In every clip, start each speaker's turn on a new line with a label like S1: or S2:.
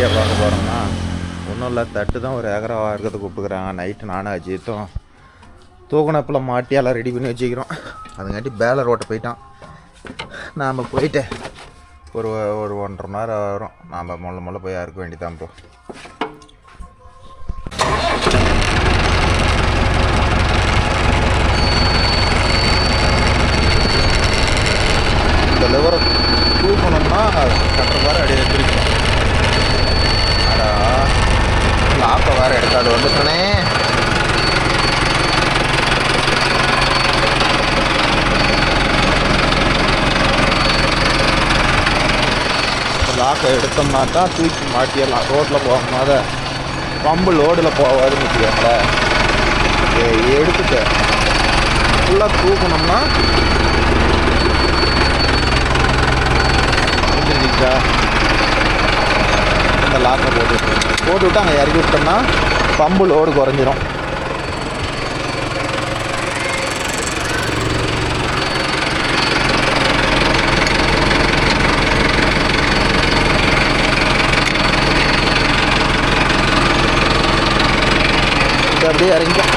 S1: Video பார்க்க போகிறோம்னா ஒன்றும் இல்லை, தட்டு தான் ஒரு ஏக்கரா இருக்கிறது கூப்பிட்டுக்கிறாங்க. நைட்டு நானும் அஜித்தும் தூக்குனப்பில் மாட்டி எல்லாம் ரெடி பண்ணி வச்சுக்கிறோம். அதுங்காட்டி பேலர் ஓட்ட போயிட்டான். நாம் போயிட்டு ஒரு 1.5 மணி நேரம் வரும். நாம் முள்ள போய் அறுக்க வேண்டியதான் ப்ரோ. இந்த லிவரை தூக்கணும்னா கட்டுற மாதிரி அப்படியே எடுத்துருக்கோம். அதான் லாப்பை வேறு எடுக்காது வந்துட்டோனே. லாக்கை எடுத்தோம்னா தான் தூக்கி மாட்டிடலாம். ரோட்டில் போகும்போது பம்பு லோடில் போகாதுன்னு வச்சுக்கோங்களேன். எடுத்துட்டு ஃபுல்லாக தூக்கணும்னா இந்த லாக்கை போட்டுவிட்டு அங்கே இறக்கி விட்டோம்னா பம்பு லோடு குறைஞ்சிரும். அப்படியே இறங்கிக்கும்.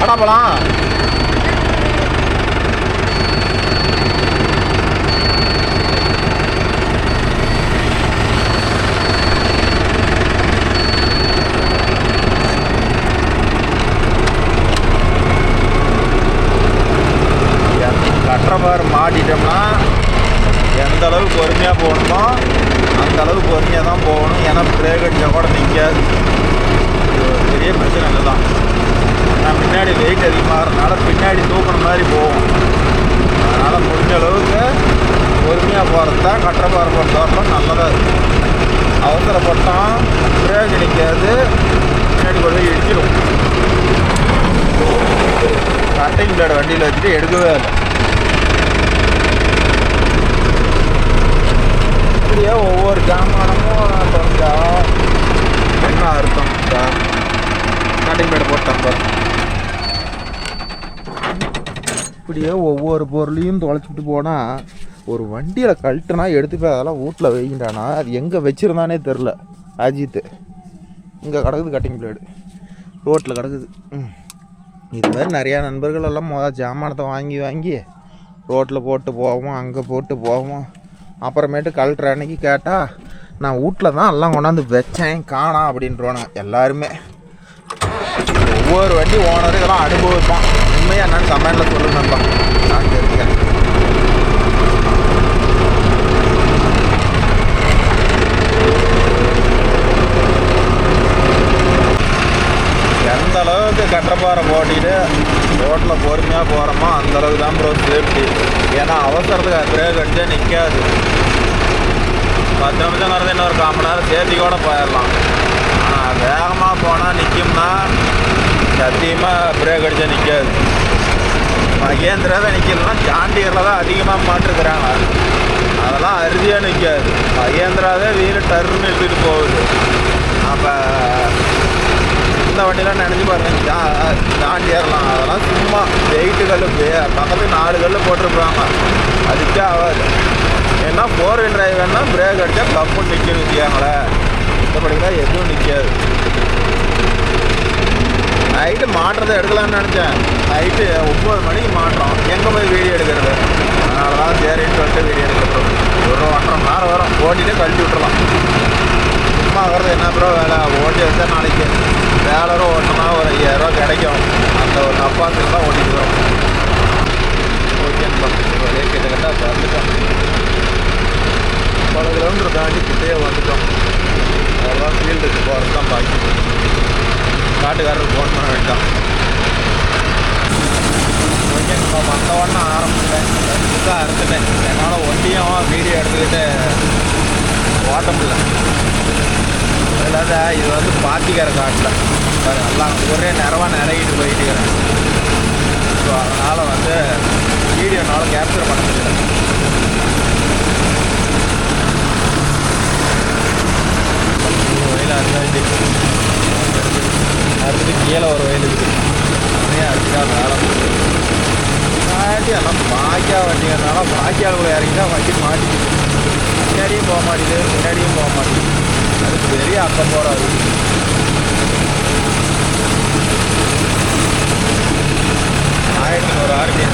S1: அடா போலாம். கட்டுற பார் மாட்டிட்டோம்னா எந்த அளவுக்கு பொறுமையாக போகணுமோ அந்த அளவுக்கு பொறுமையாக தான் போகணும். ஏன்னா பிரேக் அடித்தா கூட நிற்காது. பெரிய பிரச்சனை இல்லை தான். நான் பின்னாடி வெயிட் அதிகமாகறதுனால பின்னாடி தூக்கின மாதிரி போகும். அதனால் முடிஞ்ச அளவுக்கு பொறுமையாக போகிறது தான் கட்டுற பார் பொறுத்தவரைக்கும் நல்லதாக இருக்கும். அவசரப்பட்டோம் பிரேக் நிற்காது, பின்னாடி கொண்டு போய் இடிச்சிடும். கட்டிங் பிளேடு வண்டியில் வச்சுட்டு எடுக்கவே இல்லை. இப்படியே ஒவ்வொரு ஜாமானமும் கொஞ்சம் என்ன அர்த்தம் கட்டிங் பிளேடு போட்டாங்க. இப்படியே ஒவ்வொரு பொருளையும் தொலைச்சிட்டு போனால் ஒரு வண்டியில் கழட்டுனா எடுத்து போய் அதெல்லாம் வீட்டில் வைக்கின்றானா அது எங்கே வச்சுருந்தானே தெரில. அஜித்து இங்கே கிடக்குது கட்டிங் பிளேடு, ரோட்டில் கிடக்குது. இது மாதிரி நிறையா நண்பர்கள் எல்லாம் ஜாமானத்தை வாங்கி ரோட்டில் போட்டு போவோம், அங்கே போட்டு போவோம். அப்புறமேட்டு கழட்டுற அன்னைக்கு கேட்டால் நான் வீட்டில் தான் எல்லாம் கொண்டாந்து வச்சேன் காணா அப்படின்றவானுங்க எல்லாருமே. ஒவ்வொரு வண்டி ஓனருக்கெல்லாம் அனுபவிப்பான். உண்மையாக என்னன்னு கமெண்டில் சொல்லுங்கப்பா, நான் தெரிஞ்சுக்கேன். எந்த அளவுக்கு கட்டப்பாறை போட்டிட்டு ரோட்டில் பொறுமையாக போகிறோமோ அந்தளவுக்கு தான் ப்ரோ சேஃப்டி. ஏன்னா அவசரத்துக்கு பிரேக் அடிச்சா நிற்காது. 10 நிமிஷம் நடந்து இன்னொரு 1/4 மணி நேரம் சேர்த்தி கூட போயிடலாம். ஆனால் வேகமாக போனால் நிற்கும்னா சத்தியமாக பிரேக் அடித்தா நிற்காது. மகேந்திராவே நிற்கலன்னா ஜாண்டியரில் தான் அதிகமாக மாட்டிருக்கிறாங்க. அதெல்லாம் அறுதியாக நிற்காது. மகேந்திராவே வீல் டர்ன்னு இழுத்துட்டு போகுது. அப்போ இந்த வண்டிலாம் நினச்சி பாருங்க, ஜாண்டியர்லாம் அதெல்லாம் சும்மா வெயிட்டு கல் பக்கத்துக்கு 4 கல் போட்டிருப்பாங்க, அதுக்கே ஆகாது. ஏன்னா 4 வீல் டிரைவர்னா பிரேக் அடித்தா கப்புன்னு நிற்கணும் வச்சுக்காங்களேன். மற்றபடிலாம் எதுவும் நிற்காது. நைட்டு மாட்டுறதை எடுக்கலான்னு நினச்சேன். நைட்டு 9 மணிக்கு மாட்டுறோம், எங்கே போய் வீடியோ எடுக்கிறது? அதனால தான் சரின்னு சொல்லிட்டு வீடியோ எடுக்கிறோம். ஒரு 1.5 மணி நேரம் வரும், ஓட்டிகிட்டே கழிச்சு விட்டுறலாம். சும்மா ஆகிறது என்ன ப்ரோ வேலை? ஓட்டி வச்சா நாளைக்கு வேலரும் ஓட்டினா ஒரு 5000 ரூபா கிடைக்கும். அந்த ஒரு நப்பாசில் தான் ஓட்டிட்டு வரோம். ஓகேன்னு கிட்டத்தட்ட வந்துட்டோம். பல கிலோமீட்டர் தாண்டி கிட்டே வந்துட்டோம். அவ்வளோதான், ஃபீல்டுக்கு போகிறது தான் பாக்கி. காட்டுக்காரருக்கு ஃபோன் பண்ண வேண்டாம். ஓகே, இப்போ மற்ற ஒன்றும் ஆரம்பிச்சிட்டேன், தான் அறுத்துட்டேன். என்னால் ஒண்டியும் வீடியோ எடுத்துக்கிட்டு ஓட்ட முடியல. இல்லாத இது வந்து பாத்திக்கிற காட்டில் எல்லாம் ஒரே நிறவாக நிறையிட்டு போயிட்டு இருக்கிறேன். ஸோ அதனால் வந்து வீடியோனால கேப்சர் பண்ண முடியல. வயல் அறுத்தாச்சு, அறுத்துட்டு கீழே ஒரு வயல் இருக்குது, அதையும் அறுத்துட்டா வேலை மாட்டி. எல்லாம் பாக்கியா வண்டிங்கிறதுனால பாக்கியாளுக்குள்ள இறங்கி தான் வண்டி மாட்டிக்குது. பின்னாடியும் போக மாட்டேங்குது, முன்னாடியும் போக மாட்டேங்குது. அதுக்கு பெரிய அக்கம் போகிறாது. 1100 RPM.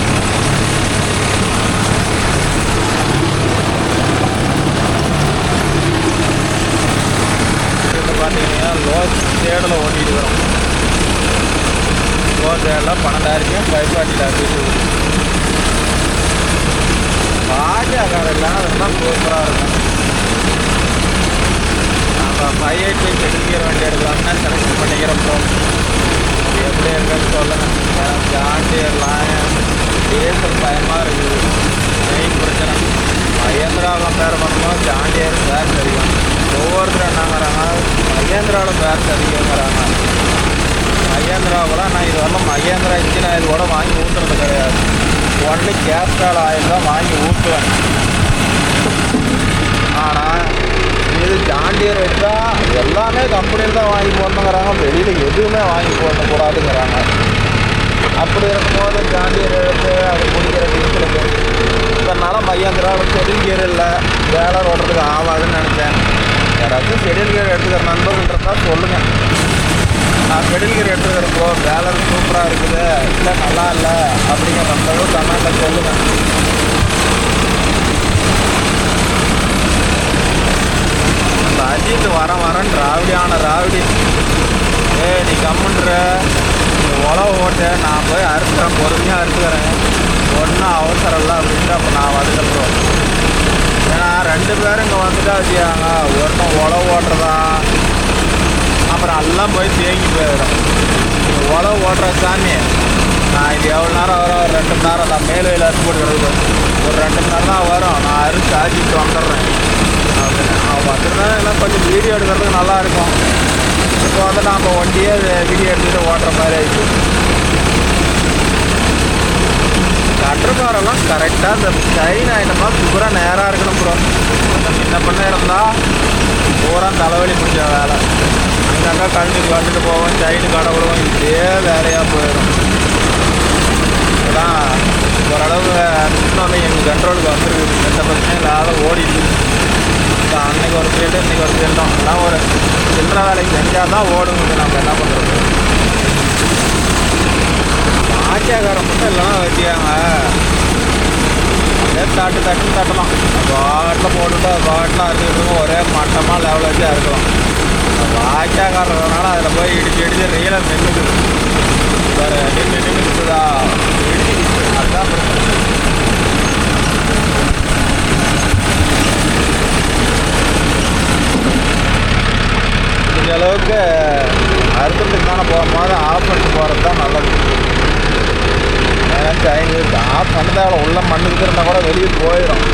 S1: இது பார்த்தீங்கன்னா லோ சேடில் ஓட்டிகிட்டு வரோம். Low saddle 12,000 540 RPM. பாஜகாரம் இல்லைன்னா அதெல்லாம் சூப்பராக இருக்கும். நம்ம 585 செடிக்கிற வண்டி எடுக்கலாம்னா செலக்ட் பண்ணிக்கிறோம். எப்படி இருக்குன்னு சொல்லுங்கள். ஜாண்டியர்லாம் டீசல் பயமாக இருக்குது. மெயின் பிரச்சனை மகேந்திராவில் கம்பேர் பண்ணணும், ஜாண்டியர் பேர்ஸ் அதிகம். ஒவ்வொருத்தரும் என்னங்கிறாங்க, மகேந்திராவில் பேர்ஸ் அதிகங்கிறாங்க. மகேந்திராவில் நான் இது வரலாம் மகேந்திரா இன்ஜின் ஆயில் கூட வாங்கி ஊற்றுறது கிடையாது. ஒன்லி கேஸ்ட்ரால் ஆயில் தான் வாங்கி ஊற்றுவேன். ஆனால் இது ஜாண்டியர் வச்சா எல்லாமே கம்பெனியில் தான் வாங்கி போடணுங்கிறாங்க, வெளியில் எதுவுமே வாங்கி போடக்கூடாதுங்கிறாங்க. அப்படி இருக்கும்போது ஜாண்டியர் எடுத்து அது குடிக்கிற டீசலுக்கு இதனால் மகேந்திராவில் ஷெடியூல் கியர் இல்லை, வேலை ஓடுறதுக்கு ஆகாதுன்னு நினச்சேன். யாராச்சும் ஷெடியூல் கியர் எடுத்துக்கிற நண்பர்கள்ன்றதா சொல்லுங்கள். நான் ஷெடியூல் கியர் எடுத்துக்கிறப்போ வேலை சூப்பராக இருக்குது, இல்லை நல்லா இல்லை அப்படிங்கிற நண்பர்கள் கமெண்ட்டில் சொல்லுங்கள். அந்த அஜித் வரேன்னு ராவடியான ராவடி, நீ கம்முன்ற உழவு ஓட்ட, நான் போய் அறுத்துறேன், பொறுமையாக அறுத்துக்கிறேன், ஒன்றும் அவசரம் இல்லை அப்படின்ட்டு அப்போ நான் வந்துடுறோம். ஏன்னா 2 பேரும் இங்கே வந்துட்டா வச்சுக்காங்க, ஒன்றும் உழவு ஓட்டுறதா அப்புறம் எல்லாம் போய் தேங்கி போயிடும். உழவு ஓட்டுற சாமி நான் இது எவ்வளோ நேரம் வரும், ஒரு 2 மணி நேரம் நான் மேல் வயலில் அறுத்து போட்டு கிடக்கு, ஒரு 2 மணி நேரம் தான் வரும், நான் அறுத்து ஆச்சிட்டு வந்துடுறேன் அப்படின்னு அவன் வந்துருந்தா எல்லாம் கொஞ்சம் வீடியோ எடுக்கிறதுக்கு நல்லாயிருக்கும். இப்போ வந்து நாம் வண்டியே வீடியோ எடுத்துகிட்டு ஓட்டுற மாதிரி ஆயிடுச்சு. கட்டுறக்காரெல்லாம் கரெக்டாக இந்த சைன் ஐட்டமாக சூப்பராக நேராக இருக்கணும் ப்ரோ. அந்த சின்ன பண்ண இருந்தால் பூரா தலைவலி பிடிச்ச வேலை, அங்கங்கே கழட்டி வந்துட்டு போவோம், சைடு கடை விடுவோம், இதே வேலையாக போயிடும். இதெல்லாம் ஓரளவு இன்னொன்று எங்கள் கண்ட்ரோலுக்கு வந்துருக்குது, எந்த பிரச்சனையும் இல்லாத ஓடிட்டு. அன்னைக்கு ஒரு ஃபீல்டு இன்றைக்கி ஒரு ஃபீல்டும் எல்லாம் ஒரு சில்லற வேலைக்கு செஞ்சால் தான் ஓடுங்க. நம்ம என்ன பண்ணுறது, ஆட்சியாக்காரம் மட்டும் இல்லைன்னா வச்சுக்காங்க அதே தட்டலாம். பாட்டில் போட்டுவிட்டு பாட்டில் அறுத்துக்கிட்டு ஒரே மட்டமாக லெவலில் வச்சு அறுக்கலாம். ஆட்சியாக்காரனால அதில் போய் இடிச்சு ரீலர் நின்றுக்குது, வேறு நின்றுக்குதா இடிச்சு அதுதான் பிரச்சனை. இந்த அளவுக்கு அறுக்கிறதுக்கு தானே போகும்போது ஆஃப் பண்ணிட்டு போகிறது தான் நல்லது. ஏன்னா ஆஃப் பண்ணதால உள்ள மண்ணுக்கு இருந்தால் கூட வெளியே போயிடும்.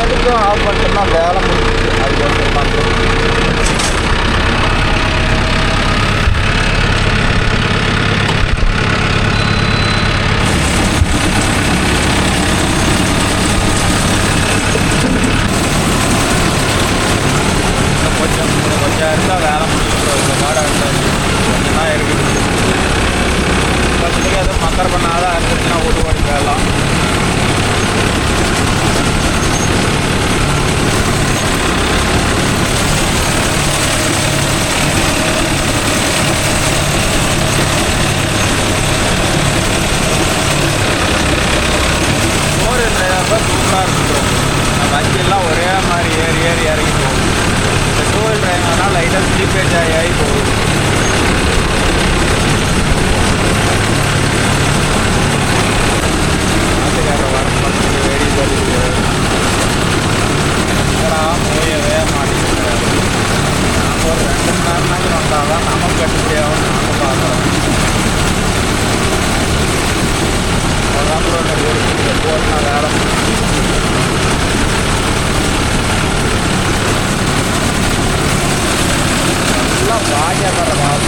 S1: எதுக்கும் ஆஃப் பண்ணிட்டோம்னா வேலை முடிஞ்சிச்சு. அதுக்கு ஒரு பண்ணுறோம். கொஞ்சம் இருந்தால் வேலை முடிஞ்சிடும். இந்த மாடை கொஞ்சம் தான் இருக்குது. ஃபஸ்ட்டுக்கு எதுவும் மக்கர் பண்ணாத அறுத்துச்சுன்னா ஓட்டு ஓடி போயிடலாம்.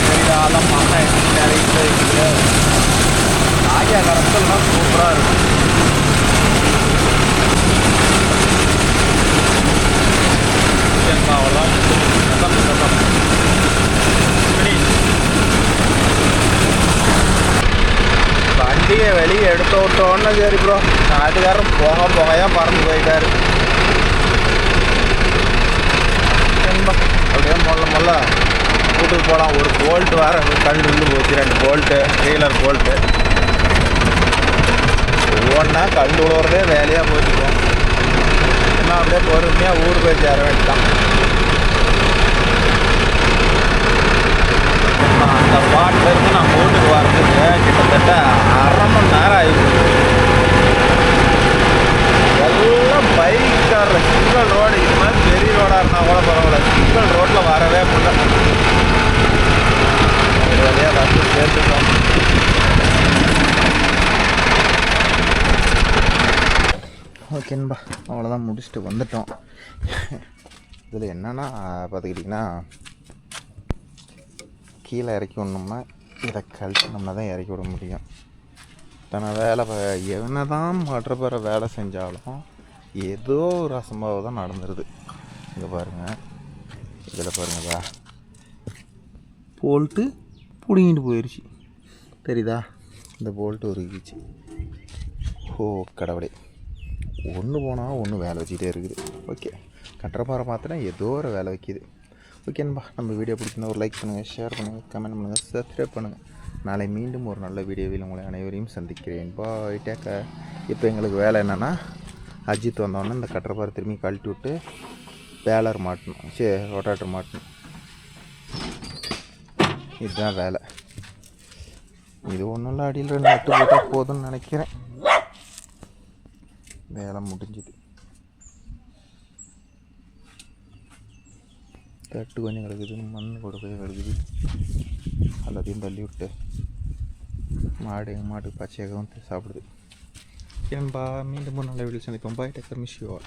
S1: பெரியாலும் மண்ணை நிறைய ஆகிய கரத்துலாம் சூப்பராக இருக்கும். அவ்வளோதான் வண்டியை வெளியே எடுத்து விட்டோன்னு சரி ப்ரோ, நாட்டுக்காரர் புகையாக பறந்து போயிட்டாரு. அப்படியே மொல்ல வீட்டுக்கு போகலாம். ஒரு போல்ட் வேறு கல் விழுந்து போச்சு, 2 போல்ட்டு, ட்ரெய்லர் போல்ட்டு. ஒவ்வொன்றா கல் விழுவுறதே வேலையாக போச்சுக்கோம். இன்னும் அப்படியே பொறுமையாக ஊர் போய் சேர வேண்டியதான். அந்த பாட்டிலேருந்து நான் வீட்டுக்கு வரதுக்கு கிட்டத்தட்ட 1/2 மணி நேரம் ஆகிடுச்சு. எல்லாம் பைக்கார சிங்கிள் ரோடு. இது மாதிரி பெரிய ரோடாக இருந்தால் கூட பரவாயில்ல, சிங்கிள் ரோட்டில் வரவே முடியல. ஒரு வழியாக வந்து சேர்த்துட்டோம். ஓகேன்பா, அவ்வளோதான், முடிச்சுட்டு வந்துட்டோம். இதில் என்னென்னா பார்த்துக்கிட்டிங்கன்னா, கீழே இறக்கி விடணும்னா இதை கழிச்சோம்னா தான் இறக்கி விட முடியும். தன வேலை என்ன தான் மற்ற வேலை செஞ்சாலும் ஏதோ ஒரு அசம்பாவம் தான் நடந்துருது. இங்கே பாருங்கள், இதில் பாருங்கப்பா, போல்ட்டு பிடிங்கிட்டு போயிடுச்சு. தெரியுதா? இந்த போல்ட்டு உருகிச்சு. ஓ கடவுளே, ஒன்று போனால் ஒன்று வேலை வச்சுக்கிட்டே இருக்குது. ஓகே, கட்டுறப்பாறை பார்த்தனா ஏதோ ஒரு வேலை வைக்கிது. ஓகேன்பா, நம்ம வீடியோ பிடிச்சிருந்தா ஒரு லைக் பண்ணுங்கள், ஷேர் பண்ணுங்கள், கமெண்ட் பண்ணுங்கள், சப்ஸ்கிரைப் பண்ணுங்கள். நாளை மீண்டும் ஒரு நல்ல வீடியோவில் உங்களை அனைவரையும் சந்திக்கிறேன். பாய், டேக் கேர். இப்போ எங்களுக்கு வேலை என்னென்னா, அஜித் வந்தோடனே இந்த கட்டுறப்பாறை திரும்பி கழட்டி விட்டு பேலர் மாட்டணும், ரொட்டாட்டர் மாட்டணும். இதுதான் வேலை. இது ஒன்றும் இல்லை, அடியில் 2 நட்டு போட்டால் போதும்னு நினைக்கிறேன். வேலை முடிஞ்சுது. தட்டு கொஞ்சம் கிடக்குது, மண் கூட போய் கிடக்குது. எல்லாத்தையும் தள்ளி விட்டு மாட்டுக்கு பச்சையாகவும் சாப்பிடுது. ஏன்பா, மீண்டும் ஒரு நல்ல வீடியோ சந்திப்போம். Bye, take care, miss you all.